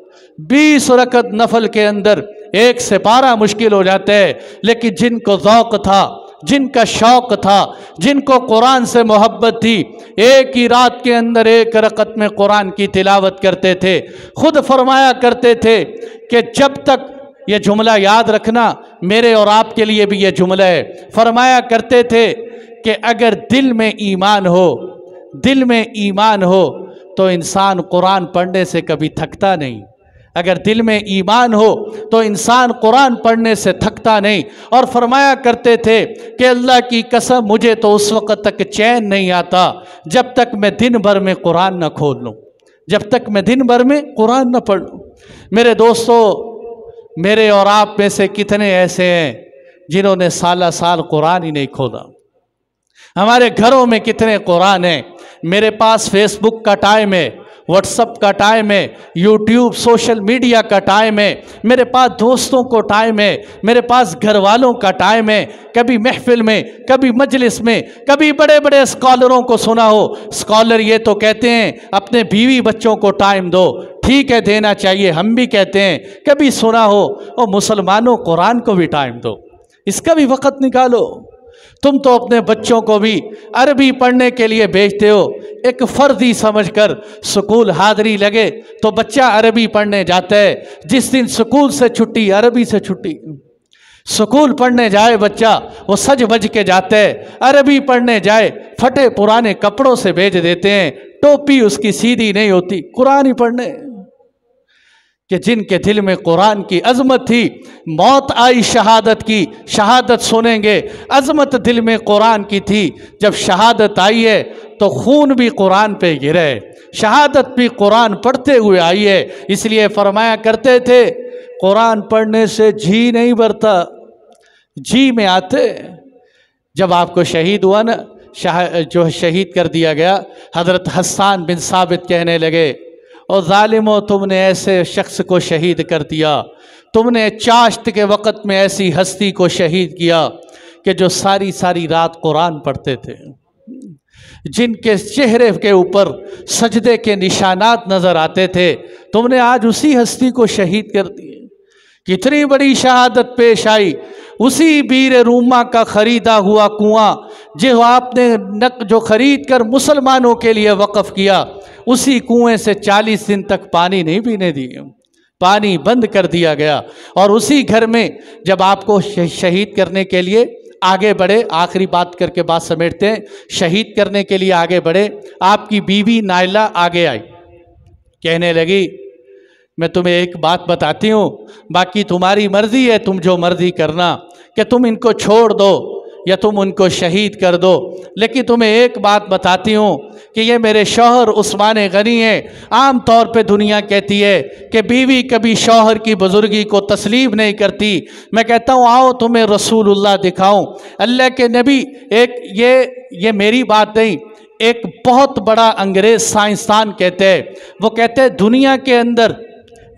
20 رکعت نفل کے اندر ایک سپارہ مشکل ہو جاتا ہے، لیکن جن کو ذوق تھا، جن کا شوق تھا، جن کو قرآن سے محبت تھی، ایک ہی رات کے اندر ایک رکعت میں قرآن کی تلاوت کرتے تھے۔ خود فرمایا کرتے تھے کہ جب تک، یہ جملہ یاد رکھنا، میرے اور آپ کے لیے بھی یہ جملہ ہے، فرمایا کرتے تھے کہ اگر دل میں ایمان ہو، دل میں ایمان ہو تو انسان قرآن پڑھنے سے کبھی تھکتا نہیں، اگر دل میں ایمان ہو تو انسان قرآن پڑھنے سے تھکتا نہیں۔ اور فرمایا کرتے تھے کہ اللہ کی قسم مجھے تو اس وقت تک چین نہیں آتا جب تک میں دن بھر میں قرآن نہ کھول لوں، جب تک میں دن بھر میں قرآن نہ پڑھ لوں۔ میرے دوستو، میرے اور آپ میں سے کتنے ایسے ہیں جنہوں نے سالہ سال قرآن ہی نہیں کھولا؟ ہمارے گھروں میں کتنے قرآن ہیں؟ میرے پاس فیس بک کا ٹائم ہے، واٹس اپ کا ٹائم ہے، یوٹیوب سوشل میڈیا کا ٹائم ہے، میرے پاس دوستوں کو ٹائم ہے، میرے پاس گھر والوں کا ٹائم ہے۔ کبھی محفل میں، کبھی مجلس میں، کبھی بڑے بڑے اسکالروں کو سنا ہو، اسکالر یہ تو کہتے ہیں اپنے بیوی بچوں کو ٹائم دو، ٹھیک ہے دینا چاہیے، ہم بھی کہتے ہیں۔ کبھی سنا ہو اور مسلمانوں قرآن کو بھی ٹائم دو، اس کا بھی وقت نکالو۔ تم تو اپنے بچوں کو بھی عربی پڑھنے کے لیے بھیجتے ہو، ایک فرضی سمجھ کر سکول حاضری لگے تو بچہ عربی پڑھنے جاتا ہے، جس دن سکول سے چھٹی عربی سے چھٹی، سکول پڑھنے جائے بچہ وہ سج بج کے جاتا ہے، عربی پڑھنے جائے پھٹے پرانے کپڑوں سے بھیج دیتے ہیں، ٹوپی اس کی سیدھی نہیں ہوتی، قرآن ہی پڑھنے۔ کہ جن کے دل میں قرآن کی عظمت تھی، موت آئی شہادت کی، شہادت سنیں گے، عظمت دل میں قرآن کی تھی، جب شہادت آئی ہے تو خون بھی قرآن پہ گرے، شہادت بھی قرآن پڑھتے ہوئے آئی ہے۔ اس لیے فرمایا کرتے تھے قرآن پڑھنے سے جی نہیں بھرتا، جی میں آتے۔ جب آپ کو شہید ہوا نا، جو شہید کر دیا گیا، حضرت حسان بن ثابت کہنے لگے اور ظالمو تم نے ایسے شخص کو شہید کر دیا، تم نے چاشت کے وقت میں ایسی ہستی کو شہید کیا کہ جو ساری ساری رات قرآن پڑھتے تھے، جن کے چہرے کے اوپر سجدے کے نشانات نظر آتے تھے، تم نے آج اسی ہستی کو شہید کر دیا۔ کتنی بڑی شہادت پیش آئی، اسی بیر روما کا خریدا ہوا کنواں جو آپ نے جو خرید کر مسلمانوں کے لیے وقف کیا، اسی کنویں سے 40 دن تک پانی نہیں پینے دیے، پانی بند کر دیا گیا۔ اور اسی گھر میں جب آپ کو شہید کرنے کے لیے آگے بڑھے، آخری بات کر کے بات سمیٹتے ہیں، شہید کرنے کے لیے آگے بڑھے، آپ کی بیوی نائلہ آگے آئی، کہنے لگی میں تمہیں ایک بات بتاتی ہوں، باقی تمہاری مرضی ہے، تم جو مرضی کرنا، کہ تم ان کو چھوڑ دو یا تم ان کو شہید کر دو، لیکن تمہیں ایک بات بتاتی ہوں کہ یہ میرے شوہر عثمان غنی ہیں۔ عام طور پہ دنیا کہتی ہے کہ بیوی کبھی شوہر کی بزرگی کو تسلیم نہیں کرتی، میں کہتا ہوں آؤ تمہیں رسول اللہ دکھاؤں، اللہ کے نبی۔ ایک یہ میری بات نہیں، ایک بہت بڑا انگریز سائنسدان کہتے ہیں، وہ کہتے ہیں دنیا کے اندر،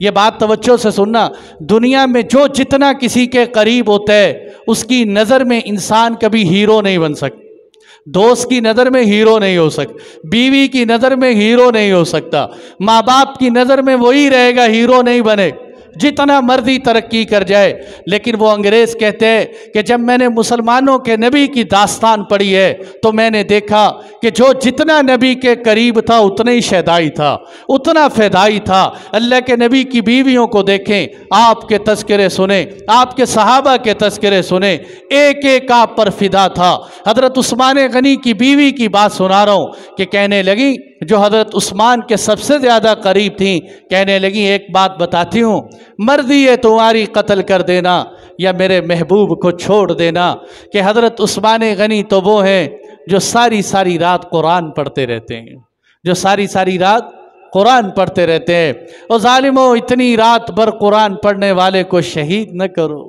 یہ بات توجہ سے سننا، دنیا میں جو جتنا کسی کے قریب ہوتا ہے اس کی نظر میں انسان کبھی ہیرو نہیں بن سکتا، دوست کی نظر میں ہیرو نہیں ہو سکتا، بیوی کی نظر میں ہیرو نہیں ہو سکتا، ماں باپ کی نظر میں وہی رہے گا، ہیرو نہیں بنے، جتنا مرضی ترقی کر جائے۔ لیکن وہ انگریز کہتے ہیں کہ جب میں نے مسلمانوں کے نبی کی داستان پڑھی ہے تو میں نے دیکھا کہ جو جتنا نبی کے قریب تھا اتنا ہی شہدائی تھا، اتنا فدائی تھا۔ اللہ کے نبی کی بیویوں کو دیکھیں، آپ کے تذکرے سنیں، آپ کے صحابہ کے تذکرے سنیں، ایک ایک آپ پر فدا تھا۔ حضرت عثمان غنی کی بیوی کی بات سنا رہا ہوں کہ کہنے لگی، جو حضرت عثمان کے سب سے زیادہ قریب تھیں، کہنے لگی ایک بات بتاتی ہوں، مرضی ہے تمہاری قتل کر دینا یا میرے محبوب کو چھوڑ دینا۔ کہ حضرت عثمان غنی تو وہ ہیں جو ساری ساری رات قرآن پڑھتے رہتے ہیں، جو ساری ساری رات قرآن پڑھتے رہتے ہیں۔ اور ظالموں، اتنی رات بھر قرآن پڑھنے والے کو شہید نہ کرو،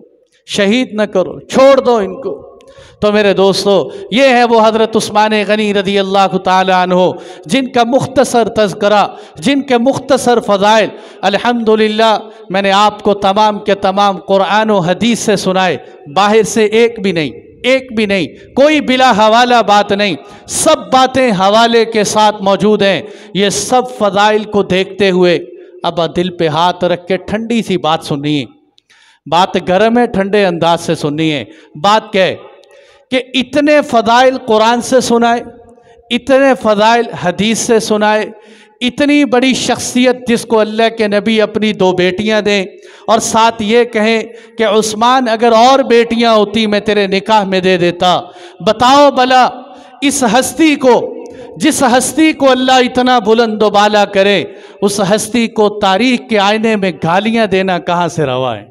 شہید نہ کرو، چھوڑ دو ان کو۔ تو میرے دوستو، یہ ہے وہ حضرت عثمان غنی رضی اللہ تعالی عنہ جن کا مختصر تذکرہ، جن کے مختصر فضائل الحمدللہ میں نے آپ کو تمام کے تمام قرآن و حدیث سے سنائے، باہر سے ایک بھی نہیں، کوئی بلا حوالہ بات نہیں، سب باتیں حوالے کے ساتھ موجود ہیں۔ یہ سب فضائل کو دیکھتے ہوئے اب دل پہ ہاتھ رکھ کے ٹھنڈی سی بات سننی ہے، بات گرم ہے، ٹھنڈے انداز سے سننی ہے۔ بات کیا ہے کہ اتنے فضائل قرآن سے سنائے، اتنے فضائل حدیث سے سنائے، اتنی بڑی شخصیت جس کو اللہ کے نبی اپنی 2 بیٹیاں دیں، اور ساتھ یہ کہیں کہ عثمان اگر اور بیٹیاں ہوتی میں تیرے نکاح میں دے دیتا۔ بتاؤ بلا اس ہستی کو، جس ہستی کو اللہ اتنا بلند و بالا کرے، اس ہستی کو تاریخ کے آئینے میں گالیاں دینا کہاں سے روا ہے؟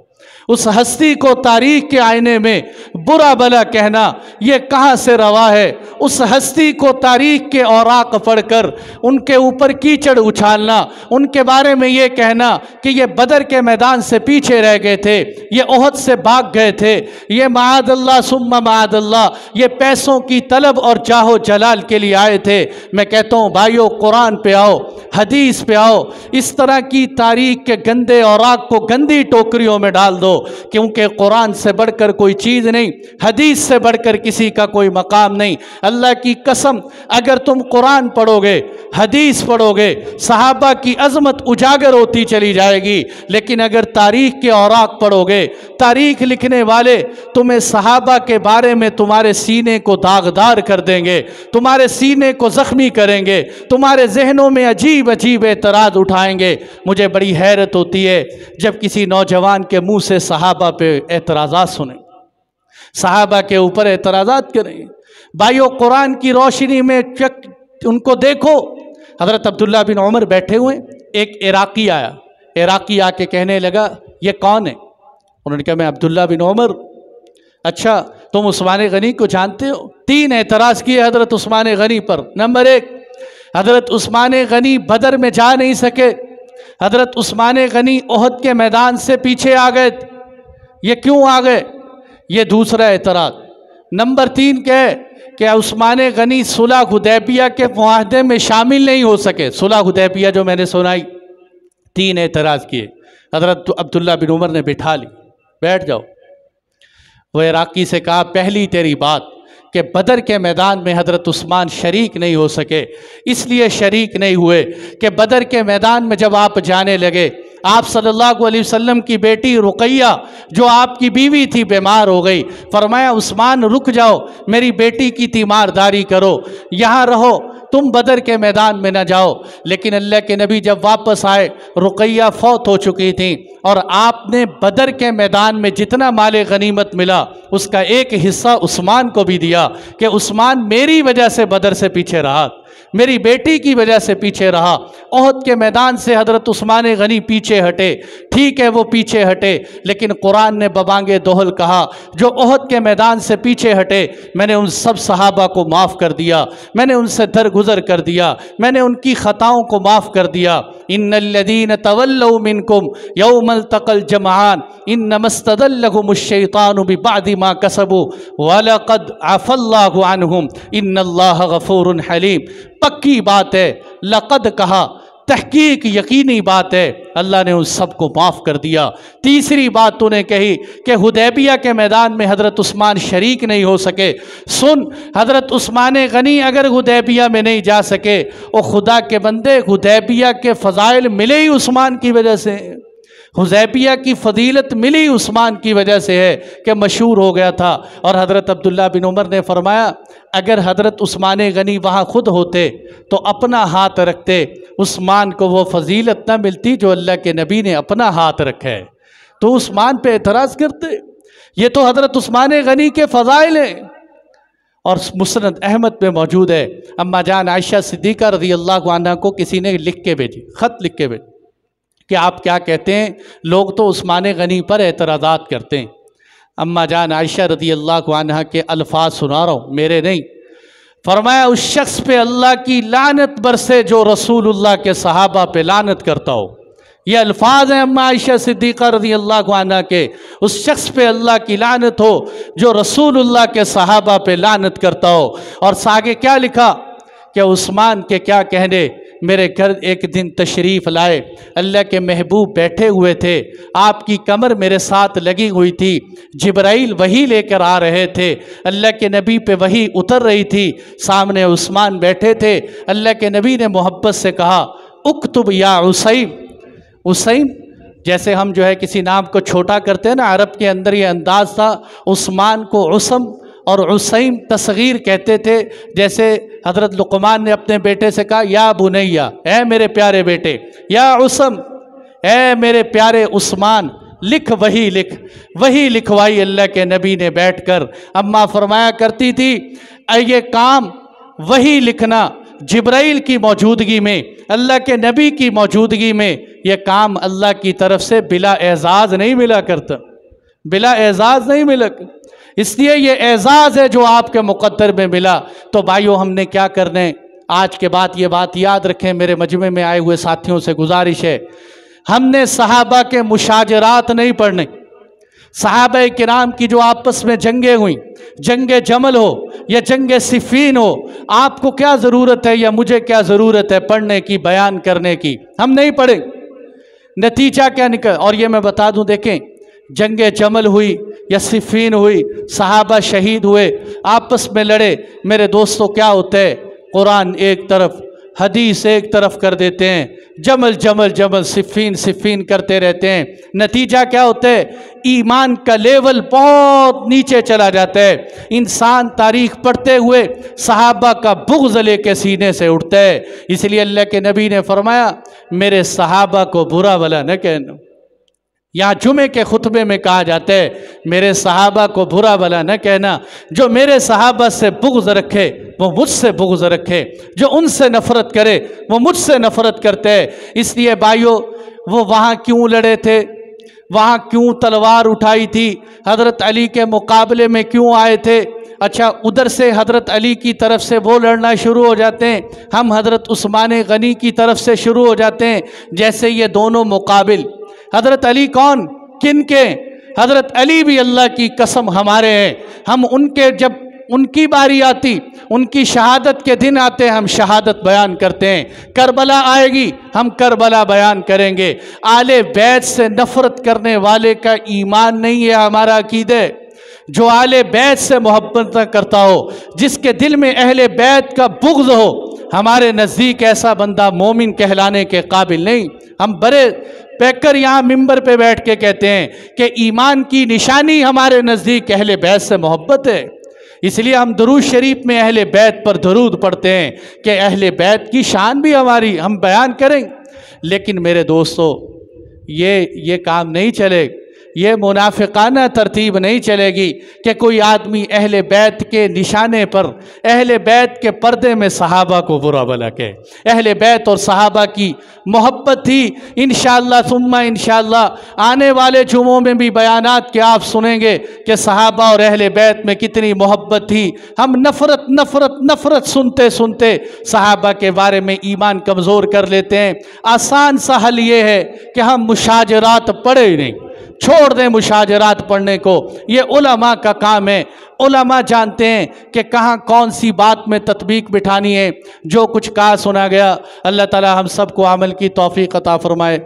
اس ہستی کو تاریخ کے آئینے میں برا بلا کہنا یہ کہاں سے روا ہے؟ اس ہستی کو تاریخ کے اوراق پڑھ کر ان کے اوپر کیچڑ اچھالنا، ان کے بارے میں یہ کہنا کہ یہ بدر کے میدان سے پیچھے رہ گئے تھے، یہ احد سے بھاگ گئے تھے، یہ معاذ اللہ ثم معاذ اللہ یہ پیسوں کی طلب اور جاہ و جلال کے لیے آئے تھے۔ میں کہتا ہوں بھائیو، قرآن پہ آؤ، حدیث پہ آؤ، اس طرح کی تاریخ کے گندے اوراق کو گندی ٹوکریوں میں ڈال دو، کیونکہ قرآن سے بڑھ کر کوئی چیز نہیں، حدیث سے بڑھ کر کسی کا کوئی مقام نہیں۔ اللہ کی قسم، اگر تم قرآن پڑھو گے، حدیث پڑھو گے، صحابہ کی عظمت اجاگر ہوتی چلی جائے گی، لیکن اگر تاریخ کے اوراق پڑھو گے، تاریخ لکھنے والے تمہیں صحابہ کے بارے میں تمہارے سینے کو داغدار کر دیں گے، تمہارے سینے کو زخمی کریں گے، تمہارے ذہنوں میں عجیب عجیب اعتراض اٹھائیں گے۔ مجھے بڑی حیرت ہوتی ہے جب کسی نوجوان کے منہ سے صحابہ پہ اعتراضات سنیں، صحابہ کے اوپر اعتراضات کریں۔ بھائیو، قرآن کی روشنی میں ان کو دیکھو۔ حضرت عبداللہ بن عمر بیٹھے ہوئے، ایک عراقی آیا، عراقی آ کے کہنے لگا یہ کون ہے؟ انہوں نے کہا میں عبداللہ بن عمر۔ اچھا، تم عثمان غنی کو جانتے ہو؟ 3 اعتراض کیے حضرت عثمان غنی پر۔ نمبر 1، حضرت عثمان غنی بدر میں جا نہیں سکے، حضرت عثمان غنی احد کے میدان سے پیچھے آ گئے، یہ کیوں آ گئے؟ یہ دوسرا اعتراض۔ نمبر 3 کیا ہے کہ عثمان غنی صلح حدیبیہ کے معاہدے میں شامل نہیں ہو سکے، صلح حدیبیہ جو میں نے سنائی۔ 3 اعتراض کیے، حضرت عبداللہ بن عمر نے بٹھا لی، بیٹھ جاؤ۔ وہ عراقی سے کہا پہلی تیری بات کہ بدر کے میدان میں حضرت عثمان شریک نہیں ہو سکے، اس لیے شریک نہیں ہوئے کہ بدر کے میدان میں جب آپ جانے لگے، آپ صلی اللہ علیہ وسلم کی بیٹی رقیہ جو آپ کی بیوی تھی بیمار ہو گئی، فرمایا عثمان رک جاؤ، میری بیٹی کی تیمارداری کرو، یہاں رہو، تم بدر کے میدان میں نہ جاؤ۔ لیکن اللہ کے نبی جب واپس آئے، رقیہ فوت ہو چکی تھیں، اور آپ نے بدر کے میدان میں جتنا مال غنیمت ملا اس کا ایک حصہ عثمان کو بھی دیا کہ عثمان میری وجہ سے بدر سے پیچھے رہا، میری بیٹی کی وجہ سے پیچھے رہا۔ احد کے میدان سے حضرت عثمان غنی پیچھے ہٹے، ٹھیک ہے وہ پیچھے ہٹے، لیکن قرآن نے ببانگِ دوہل کہا جو احد کے میدان سے پیچھے ہٹے میں نے ان سب صحابہ کو معاف کر دیا، میں نے ان سے درگزر کر دیا، میں نے ان کی خطاؤں کو معاف کر دیا۔ ان الذین تولوا منکم یوم التقى الجمعان انما استزلهم الشیطان ببعض ما کسبوا ولقد عفا اللہ عنہم ان اللہ غفور حلیم۔ پکی بات ہے، لقد کہا، تحقیق یقینی بات ہے اللہ نے ان سب کو معاف کر دیا۔ تیسری بات تو نے کہی کہ حدیبیہ کے میدان میں حضرت عثمان شریک نہیں ہو سکے۔ سن، حضرت عثمان غنی اگر حدیبیہ میں نہیں جا سکے، وہ خدا کے بندے حدیبیہ کے فضائل ملے ہی عثمان کی وجہ سے، حدیبیہ کی فضیلت ملی عثمان کی وجہ سے ہے کہ مشہور ہو گیا تھا۔ اور حضرت عبداللہ بن عمر نے فرمایا اگر حضرت عثمان غنی وہاں خود ہوتے تو اپنا ہاتھ رکھتے، عثمان کو وہ فضیلت نہ ملتی جو اللہ کے نبی نے اپنا ہاتھ رکھا ہے، تو عثمان پہ اعتراض کرتے۔ یہ تو حضرت عثمان غنی کے فضائل ہیں۔ اور مسند احمد میں موجود ہے، اما جان عائشہ صدیقہ رضی اللہ عنہ کو کسی نے لکھ کے بھیجی، خط لکھ کے بھیجی کہ آپ کیا کہتے ہیں، لوگ تو عثمان غنی پر اعتراضات کرتے ہیں۔ اما جان عائشہ رضی اللہ عنہ کے الفاظ سنا رہا ہوں، میرے نہیں۔ فرمایا اس شخص پہ اللہ کی لعنت برسے جو رسول اللہ کے صحابہ پہ لعنت کرتا ہو۔ یہ الفاظ ہیں اما عائشہ صدیقہ رضی اللہ عنہ کے، اس شخص پہ اللہ کی لعنت ہو جو رسول اللہ کے صحابہ پہ لعنت کرتا ہو۔ اور آگے کیا لکھا کہ عثمان کے کیا کہنے، میرے گھر ایک دن تشریف لائے، اللہ کے محبوب بیٹھے ہوئے تھے، آپ کی کمر میرے ساتھ لگی ہوئی تھی، جبرائیل وحی لے کر آ رہے تھے، اللہ کے نبی پہ وحی اتر رہی تھی، سامنے عثمان بیٹھے تھے، اللہ کے نبی نے محبت سے کہا اکتب یا عصیم۔ عصیم جیسے ہم جو ہے کسی نام کو چھوٹا کرتے ہیں نا، عرب کے اندر یہ انداز تھا، عثمان کو عصم اور عصیم تصغیر کہتے تھے۔ جیسے حضرت لقمان نے اپنے بیٹے سے کہا یا بنیا، اے میرے پیارے بیٹے، یا عصم، اے میرے پیارے عثمان، لکھ وہی لکھ۔ وہی لکھوائی اللہ کے نبی نے بیٹھ کر۔ اماں فرمایا کرتی تھی یہ کام وہی لکھنا جبرائیل کی موجودگی میں، اللہ کے نبی کی موجودگی میں، یہ کام اللہ کی طرف سے بلا اعزاز نہیں ملا کرتا، بلا اعزاز نہیں ملا۔ اس لیے یہ اعزاز ہے جو آپ کے مقدر میں ملا۔ تو بھائیو ہم نے کیا کرنے، آج کے بعد یہ بات یاد رکھیں، میرے مجمع میں آئے ہوئے ساتھیوں سے گزارش ہے، ہم نے صحابہ کے مشاجرات نہیں پڑھنے۔ صحابہ کرام کی جو آپس میں جنگیں ہوئیں، جنگ جمل ہو یا جنگ صفین ہو، آپ کو کیا ضرورت ہے یا مجھے کیا ضرورت ہے پڑھنے کی، بیان کرنے کی؟ ہم نہیں پڑھیں۔ نتیجہ کیا نکل، اور یہ میں بتا دوں، دیکھیں جنگ جمل ہوئی یا صفین ہوئی، صحابہ شہید ہوئے، آپس میں لڑے، میرے دوستوں کیا ہوتا ہے، قرآن ایک طرف حدیث ایک طرف کر دیتے ہیں، جمل جمل جمل، صفین صفین کرتے رہتے ہیں۔ نتیجہ کیا ہوتا ہے، ایمان کا لیول بہت نیچے چلا جاتا ہے۔ انسان تاریخ پڑھتے ہوئے صحابہ کا بغض لے کے سینے سے اٹھتا ہے۔ اس لیے اللہ کے نبی نے فرمایا میرے صحابہ کو برا بھلا نہ کہنا۔ یہاں جمعے کے خطبے میں کہا جاتا ہے میرے صحابہ کو برا بھلا نہ کہنا، جو میرے صحابہ سے بغض رکھے وہ مجھ سے بغض رکھے، جو ان سے نفرت کرے وہ مجھ سے نفرت کرتے ہیں۔ اس لیے بھائیو وہ وہاں کیوں لڑے تھے، وہاں کیوں تلوار اٹھائی تھی، حضرت علی کے مقابلے میں کیوں آئے تھے؟ اچھا ادھر سے حضرت علی کی طرف سے وہ لڑنا شروع ہو جاتے ہیں، ہم حضرت عثمان غنی کی طرف سے شروع ہو جاتے ہیں۔ جیسے یہ دونوں مقابل، حضرت علی کون، کن کے؟ حضرت علی بھی اللہ کی قسم ہمارے ہیں۔ ہم ان کے جب ان کی باری آتی، ان کی شہادت کے دن آتے، ہم شہادت بیان کرتے ہیں۔ کربلا آئے گی، ہم کربلا بیان کریں گے۔ آل بیت سے نفرت کرنے والے کا ایمان نہیں ہے ہمارا عقیدہ۔ جو آل بیت سے محبت نہ کرتا ہو، جس کے دل میں اہل بیت کا بغض ہو، ہمارے نزدیک ایسا بندہ مومن کہلانے کے قابل نہیں۔ ہم بڑے پیکر یہاں ممبر پہ بیٹھ کے کہتے ہیں کہ ایمان کی نشانی ہمارے نزدیک اہل بیت سے محبت ہے۔ اس لیے ہم درود شریف میں اہل بیت پر درود پڑھتے ہیں کہ اہل بیت کی شان بھی ہماری ہم بیان کریں۔ لیکن میرے دوستو یہ کام نہیں چلے، یہ منافقانہ ترتیب نہیں چلے گی کہ کوئی آدمی اہل بیت کے نشانے پر، اہل بیت کے پردے میں صحابہ کو برا بھلا کہے۔ اہل بیت اور صحابہ کی محبت تھی۔ انشاءاللہ ثم انشاءاللہ آنے والے جمعوں میں بھی بیانات کے آپ سنیں گے کہ صحابہ اور اہل بیت میں کتنی محبت تھی۔ ہم نفرت نفرت نفرت سنتے سنتے صحابہ کے بارے میں ایمان کمزور کر لیتے ہیں۔ آسان سا حل یہ ہے کہ ہم مشاجرات پڑھے ہی نہیں، چھوڑ دیں مشاجرات پڑھنے کو، یہ علماء کا کام ہے۔ علماء جانتے ہیں کہ کہاں کون سی بات میں تطبیق بٹھانی ہے۔ جو کچھ کہا سنا گیا، اللہ تعالی ہم سب کو عمل کی توفیق عطا فرمائے۔